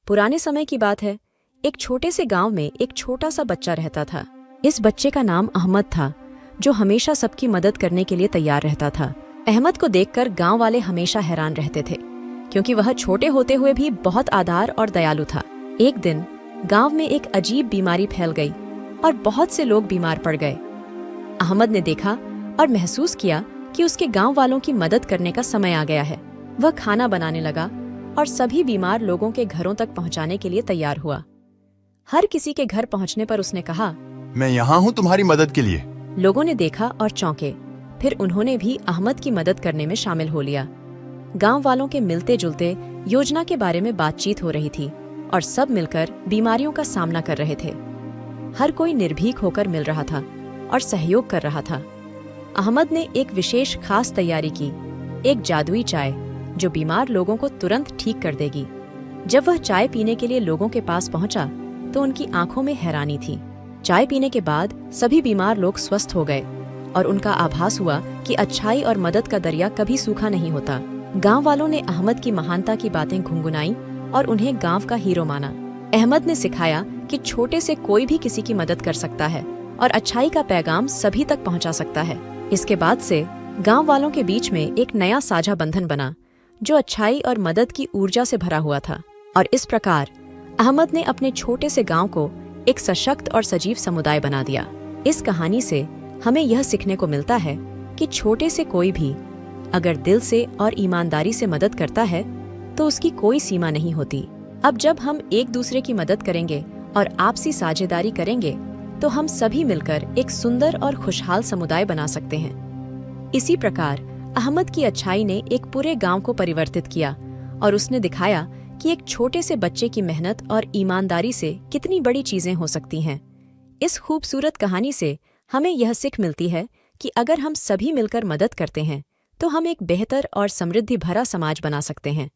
पुराने समय की बात है। एक छोटे से गांव में एक छोटा सा बच्चा रहता था। इस बच्चे का नाम अहमद था, जो हमेशा सबकी मदद करने के लिए तैयार रहता था। अहमद को देखकर गांव वाले हमेशा हैरान रहते थे, क्योंकि वह छोटे होते हुए भी बहुत आदार और दयालु था। एक दिन गांव में एक अजीब बीमारी फैल गई और बहुत से लोग बीमार पड़ गए। अहमद ने देखा और महसूस किया कि उसके गांव वालों की मदद करने का समय आ गया है। वह खाना बनाने लगा और सभी बीमार लोगों के घरों तक पहुंचाने के लिए तैयार हुआ। हर किसी के घर पहुंचने पर उसने कहा, मैं यहाँ हूँ तुम्हारी मदद के लिए। लोगों ने देखा और चौंके। फिर उन्होंने भी अहमद की मदद करने में शामिल हो लिया। गांव वालों के मिलते जुलते योजना के बारे में बातचीत हो रही थी और सब मिलकर बीमारियों का सामना कर रहे थे। हर कोई निर्भीक होकर मिल रहा था और सहयोग कर रहा था। अहमद ने एक विशेष खास तैयारी की, एक जादुई चाय जो बीमार लोगों को तुरंत ठीक कर देगी। जब वह चाय पीने के लिए लोगों के पास पहुंचा तो उनकी आंखों में हैरानी थी। चाय पीने के बाद सभी बीमार लोग स्वस्थ हो गए और उनका आभास हुआ कि अच्छाई और मदद का दरिया कभी सूखा नहीं होता। गांव वालों ने अहमद की महानता की बातें गुनगुनाई और उन्हें गांव का हीरो माना। अहमद ने सिखाया कि छोटे से कोई भी किसी की मदद कर सकता है और अच्छाई का पैगाम सभी तक पहुंचा सकता है। इसके बाद से गांव वालों के बीच में एक नया साझा बंधन बना, जो अच्छाई और मदद की ऊर्जा से भरा हुआ था। और इस प्रकार अहमद ने अपने छोटे से गांव को एक सशक्त और सजीव समुदाय बना दिया। इस कहानी से हमें यह सीखने को मिलता है कि छोटे से कोई भी अगर दिल से और ईमानदारी से मदद करता है तो उसकी कोई सीमा नहीं होती। अब जब हम एक दूसरे की मदद करेंगे और आपसी साझेदारी करेंगे तो हम सभी मिलकर एक सुंदर और खुशहाल समुदाय बना सकते हैं। इसी प्रकार अहमद की अच्छाई ने एक पूरे गांव को परिवर्तित किया और उसने दिखाया कि एक छोटे से बच्चे की मेहनत और ईमानदारी से कितनी बड़ी चीजें हो सकती हैं। इस खूबसूरत कहानी से हमें यह सीख मिलती है कि अगर हम सभी मिलकर मदद करते हैं तो हम एक बेहतर और समृद्धि भरा समाज बना सकते हैं।